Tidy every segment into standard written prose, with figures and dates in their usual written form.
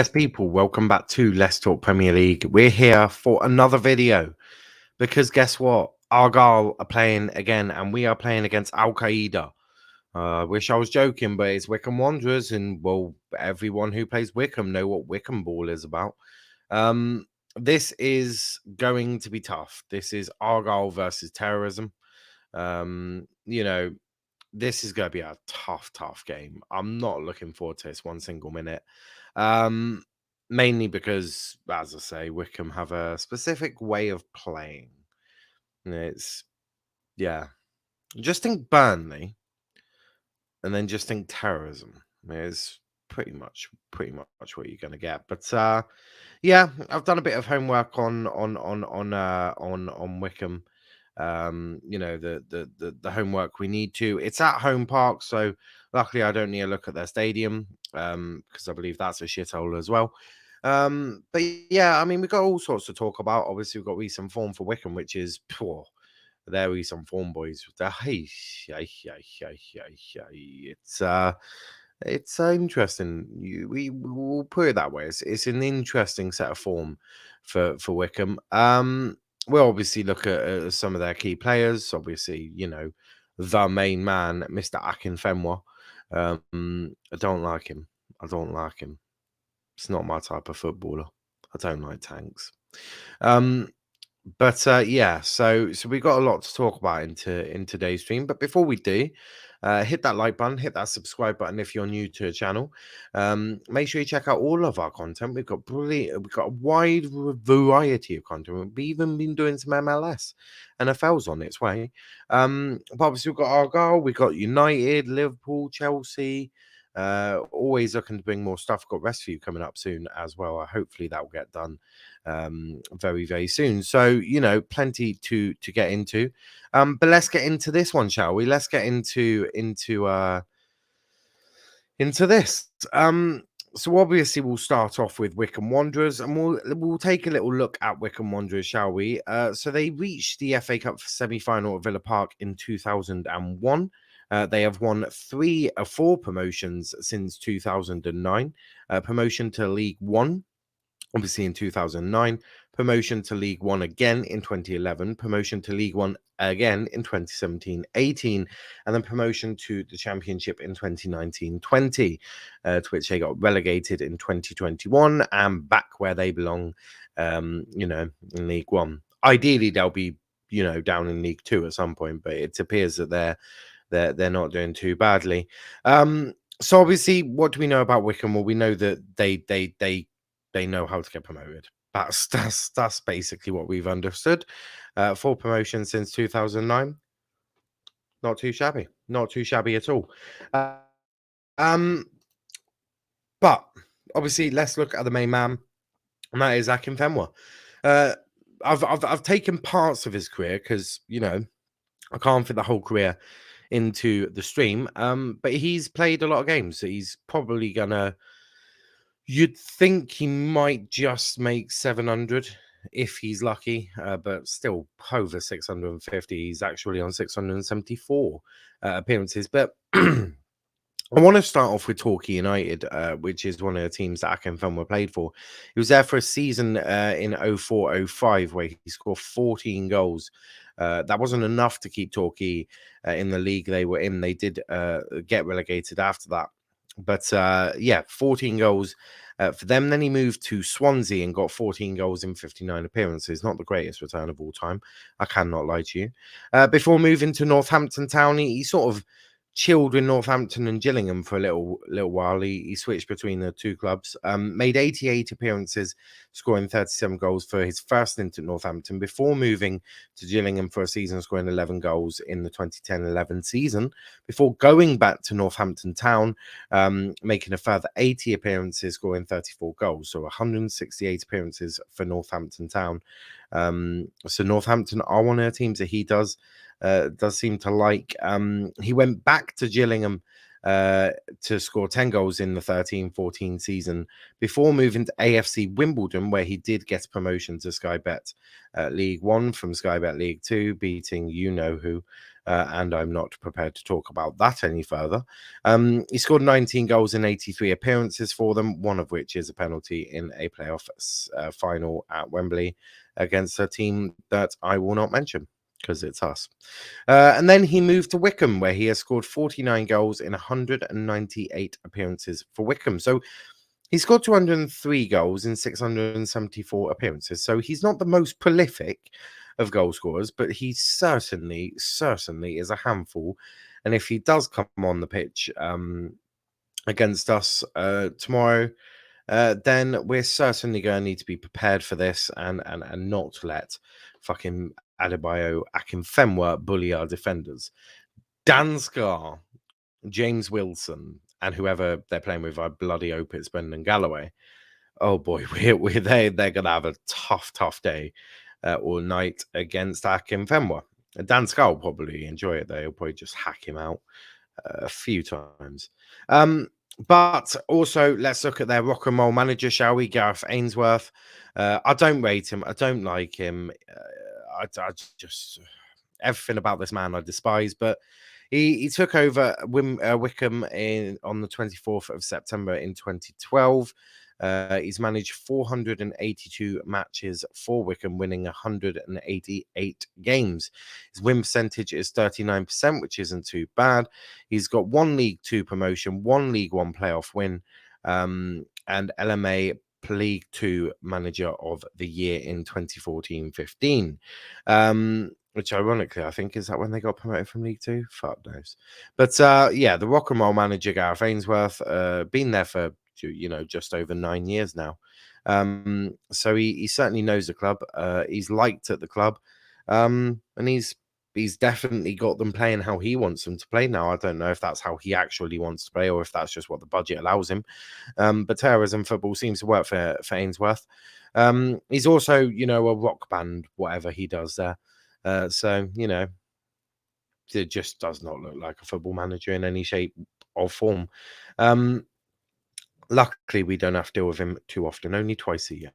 Yes, people, welcome back to Let's Talk Premier League. We're here for another video because guess what? Argyle are playing again and we are playing against Al Qaeda. Wish I was joking, but it's Wycombe Wanderers, and well, everyone who plays Wycombe know what Wycombe ball is about. This is going to be tough. This is Argyle versus terrorism. You know, this is going to be a tough game. I'm not looking forward to this one single minute. Mainly because, as I say, Wycombe have a specific way of playing. And it's, yeah, just think Burnley and then just think terrorism is pretty much what you're going to get. But yeah, I've done a bit of homework on Wycombe. The homework we need to. It's at home park, so luckily I don't need to look at their stadium because I believe that's a shithole as well. But yeah, I mean, we've got all sorts to talk about. Obviously, we've got recent form for Wycombe, which is poor. There we some form, boys. It's interesting. We will put it that way. It's an interesting set of form for Wycombe. We'll obviously look at some of their key players. Obviously, the main man, Mr. Akinfenwa. I don't like him. It's not my type of footballer. I don't like tanks. But yeah, so we've got a lot to talk about in today's stream. But before we do, hit that like button, hit that subscribe button if you're new to the channel. Make sure you check out all of our content. We've got a wide variety of content. We've even been doing some MLS. NFL's on its way. But obviously we've got Argyle, we've got United, Liverpool, Chelsea. Always looking to bring more stuff. Got Rescue coming up soon as well. Hopefully that will get done very, very soon. So, plenty to get into. But let's get into this one, shall we? Let's get into this. So obviously we'll start off with Wycombe Wanderers, and we'll take a little look at Wycombe Wanderers, shall we? So they reached the FA Cup semi-final at Villa Park in 2001. They have won 3 of 4 promotions since 2009. Promotion to League One, obviously in 2009, promotion to League One again in 2011, promotion to League One again in 2017-18, and then promotion to the Championship in 2019-20, to which they got relegated in 2021 and back where they belong, in League One. Ideally, they'll be, down in League Two at some point, but it appears that they're not doing too badly. So obviously, what do we know about Wycombe? Well, we know that they know how to get promoted. That's basically what we've understood. 4 promotions since 2009. Not too shabby. Not too shabby at all. But obviously, let's look at the main man, and that is Akinfenwa. I've taken parts of his career because I can't fit the whole career into the stream. But he's played a lot of games. So he's probably gonna. You'd think he might just make 700 if he's lucky, but still over 650. He's actually on 674 appearances. But I want to start off with Torquay United, which is one of the teams that Akinfenwa played for. He was there for a season in 04-05 where he scored 14 goals. That wasn't enough to keep Torquay in the league they were in. They did get relegated after that. But 14 goals for them. Then he moved to Swansea and got 14 goals in 59 appearances. Not the greatest return of all time. I cannot lie to you. Before moving to Northampton Town, he sort of chilled with Northampton and Gillingham for a little while. He switched between the two clubs. Made 88 appearances, scoring 37 goals for his first stint at Northampton before moving to Gillingham for a season, scoring 11 goals in the 2010-11 season, before going back to Northampton Town, making a further 80 appearances, scoring 34 goals. So 168 appearances for Northampton Town. So Northampton are one of the teams that he does seem to like. He went back to Gillingham uh, to score 10 goals in the 13-14 season before moving to AFC Wimbledon, where he did get a promotion to SkyBet League One from SkyBet League Two, beating you know who. And I'm not prepared to talk about that any further. He scored 19 goals in 83 appearances for them, one of which is a penalty in a playoff final at Wembley against a team that I will not mention because it's us. And then he moved to Wycombe, where he has scored 49 goals in 198 appearances for Wycombe. So he scored 203 goals in 674 appearances. So he's not the most prolific of goal scorers, but he certainly is a handful. And if he does come on the pitch against us tomorrow, then we're certainly going to need to be prepared for this and not let fucking Adebayo Akinfenwa bully our defenders. Dan Scarr, James Wilson, and whoever they're playing with, I bloody hope it's Brendan Galloway. Oh boy, they're going to have a tough day or night against Akinfenwa. Dan Scarr will probably enjoy it though. He'll probably just hack him out a few times. But also, let's look at their rock and roll manager, shall we? Gareth Ainsworth. I don't rate him. I don't like him. I just everything about this man I despise. But he took over Wycombe on the 24th of September in 2012. He's managed 482 matches for Wycombe, winning 188 games. His win percentage is 39%, which isn't too bad. He's got one League Two promotion, one League One playoff win, and LMA League Two Manager of the Year in 2014-15. Which ironically, I think, is that when they got promoted from League Two? Fuck knows. But yeah, the rock and roll manager, Gareth Ainsworth, been there for just over 9 years now. So he certainly knows the club. He's liked at the club, and he's definitely got them playing how he wants them to play now. I don't know if that's how he actually wants to play or if that's just what the budget allows him. But terrorism football seems to work for Ainsworth. He's also, a rock band, whatever he does there. So, it just does not look like a football manager in any shape or form. Luckily, we don't have to deal with him too often, only twice a year.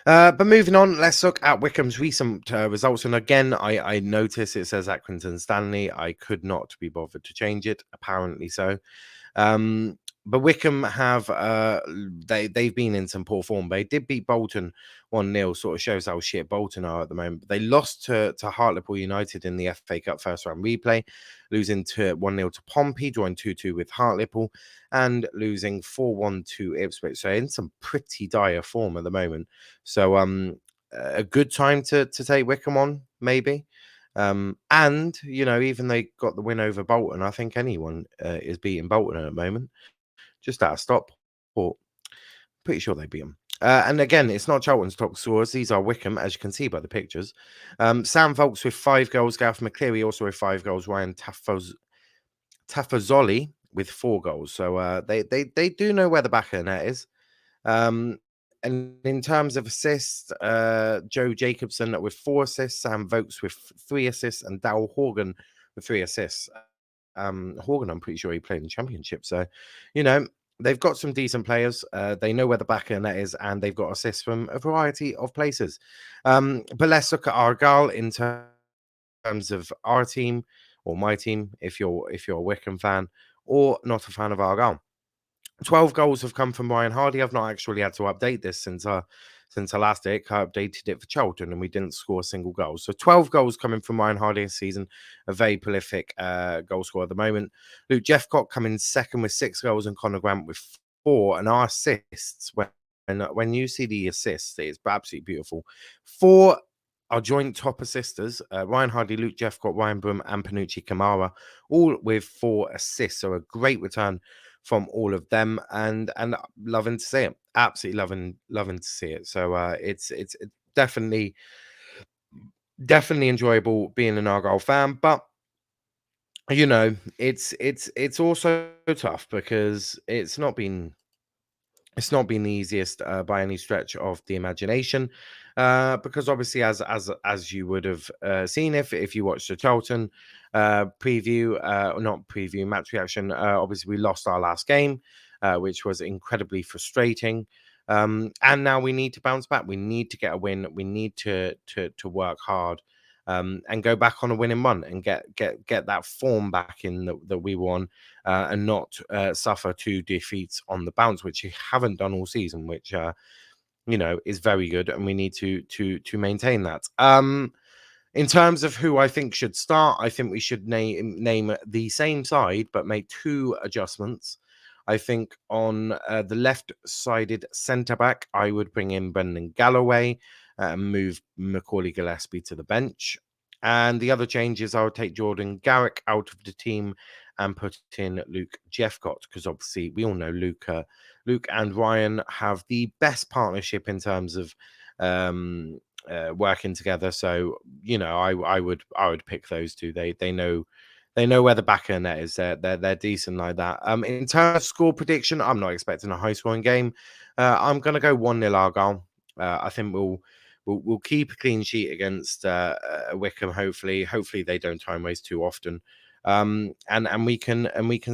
But moving on, let's look at Wycombe's recent results. And again, I notice it says Accrington Stanley. I could not be bothered to change it, apparently so. But Wycombe have they've been in some poor form. They did beat Bolton 1-0, sort of shows how shit Bolton are at the moment. But they lost to Hartlepool United in the FA Cup first round replay, losing to 1-0 to Pompey, drawing 2-2 with Hartlepool, and losing 4-1 to Ipswich. So in some pretty dire form at the moment. So a good time to take Wycombe on, maybe. And even they got the win over Bolton. I think anyone is beating Bolton at the moment. Just out of Stockport. Pretty sure they beat them. And again, it's not Charlton's top scorers. These are Wycombe, as you can see by the pictures. Sam Volks with 5 goals. Gareth McCleary also with 5 goals. Ryan Tafazoli with 4 goals. So they do know where the back of the net is. And in terms of assists, Joe Jacobson with 4 assists, Sam Vokes with 3 assists, and Darryl Horgan with 3 assists. Horgan, I'm pretty sure he played in the Championship. So, they've got some decent players. They know where the back of the net is, and they've got assists from a variety of places. But let's look at Argyle in terms of our team or my team, if you're a Wycombe fan or not a fan of Argyle. 12 goals have come from Ryan Hardy. I've not actually had to update this since I last did. I updated it for Charlton and we didn't score a single goal. So 12 goals coming from Ryan Hardy this season. A very prolific goal scorer at the moment. Luke Jeffcott coming second with 6 goals and Conor Grant with 4. And our assists, when you see the assists, it's absolutely beautiful. 4 are joint top assisters. Ryan Hardy, Luke Jeffcott, Ryan Broom and Panucci Kamara, all with 4 assists. So a great return from all of them, and loving to see it. Absolutely loving to see it. So it's definitely enjoyable being an Argyle fan, but it's also tough because it's not been the easiest by any stretch of the imagination. because obviously, as you would have seen if you watched the Charlton preview, or not preview, match reaction, obviously we lost our last game, which was incredibly frustrating. And now we need to bounce back. We need to get a win. We need to work hard, and go back on a winning run and get that form back in that we won, and not suffer two defeats on the bounce, which you haven't done all season, which is very good, and we need to maintain that. In terms of who I think should start, I think we should name the same side, but make two adjustments. I think on the left-sided centre-back, I would bring in Brendan Galloway and move Macaulay Gillespie to the bench. And the other changes, I would take Jordan Garrick out of the team and put in Luke Jeffcott, because obviously we all know Luke and Ryan have the best partnership in terms of working together. So I would pick those two. They know where the back of the net is. They're decent like that. In terms of score prediction, I'm not expecting a high scoring game. I'm gonna go 1-0 Argyle. I think we'll keep a clean sheet against Wycombe. Hopefully they don't time waste too often. And we can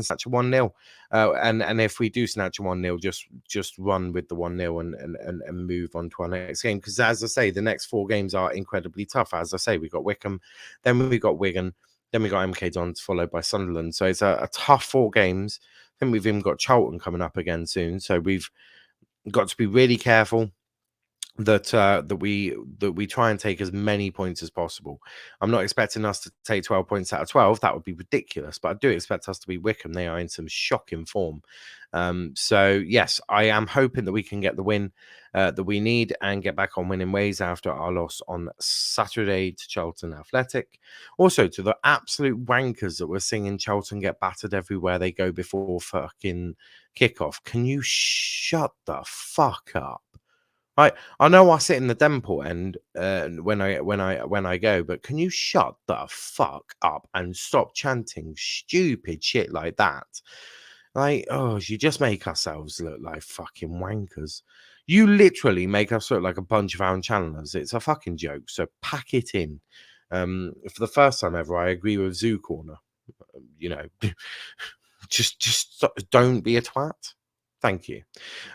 snatch a 1-0. And if we do snatch a 1-0, just run with the 1-0 and move on to our next game. Because as I say, the next 4 games are incredibly tough. As I say, we got Wycombe, then we got Wigan, then we got MK Dons, followed by Sunderland. So it's a tough 4 games. I think we've even got Charlton coming up again soon. So we've got to be really careful that we try and take as many points as possible. I'm not expecting us to take 12 points out of 12. That would be ridiculous. But I do expect us to be Wycombe. They are in some shocking form. So yes, I am hoping that we can get the win that we need and get back on winning ways after our loss on Saturday to Charlton Athletic. Also, to the absolute wankers that we're singing Charlton get battered everywhere they go before fucking kickoff. Can you shut the fuck up? I know I sit in the Denport end when I go, but can you shut the fuck up and stop chanting stupid shit like that? Like, you just make ourselves look like fucking wankers. You literally make us look like a bunch of Aaron Chandlers. It's a fucking joke. So pack it in. For the first time ever, I agree with Zoo Corner. Just don't be a twat. Thank you.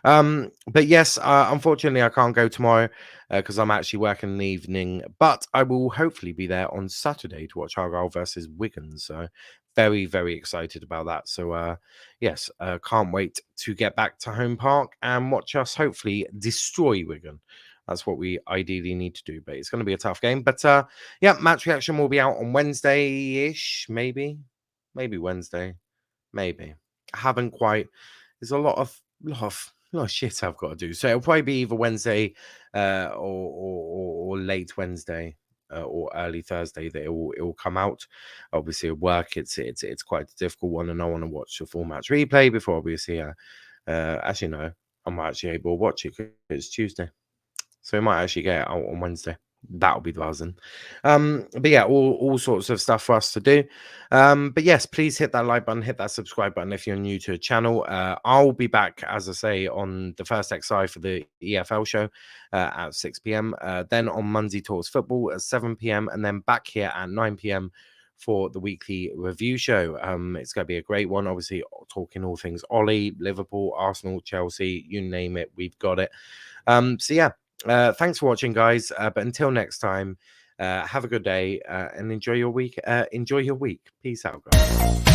But yes, unfortunately, I can't go tomorrow because I'm actually working in the evening. But I will hopefully be there on Saturday to watch Argyle versus Wigan. So very, very excited about that. So yes, can't wait to get back to Home Park and watch us hopefully destroy Wigan. That's what we ideally need to do. But it's going to be a tough game. But yeah, match reaction will be out on Wednesday-ish, maybe Wednesday, maybe. I haven't quite. There's a lot of shit I've got to do. So it'll probably be either Wednesday or late Wednesday or early Thursday that it will come out. Obviously, at work, it's quite a difficult one, and I want to watch the full match replay before obviously. Actually, no, I'm not actually able to watch it because it's Tuesday, so we might actually get it out on Wednesday. That'll be buzzing. But yeah, all sorts of stuff for us to do. But yes, please hit that like button, hit that subscribe button if you're new to the channel. I'll be back, as I say, on the first XI for the EFL show at 6 p.m. Then on Monday Talks Football at 7 p.m. and then back here at 9 p.m. for the weekly review show. It's going to be a great one. Obviously, talking all things Ollie, Liverpool, Arsenal, Chelsea, you name it, we've got it. So yeah. Thanks for watching, guys. But until next time, have a good day and enjoy your week. Peace out, guys.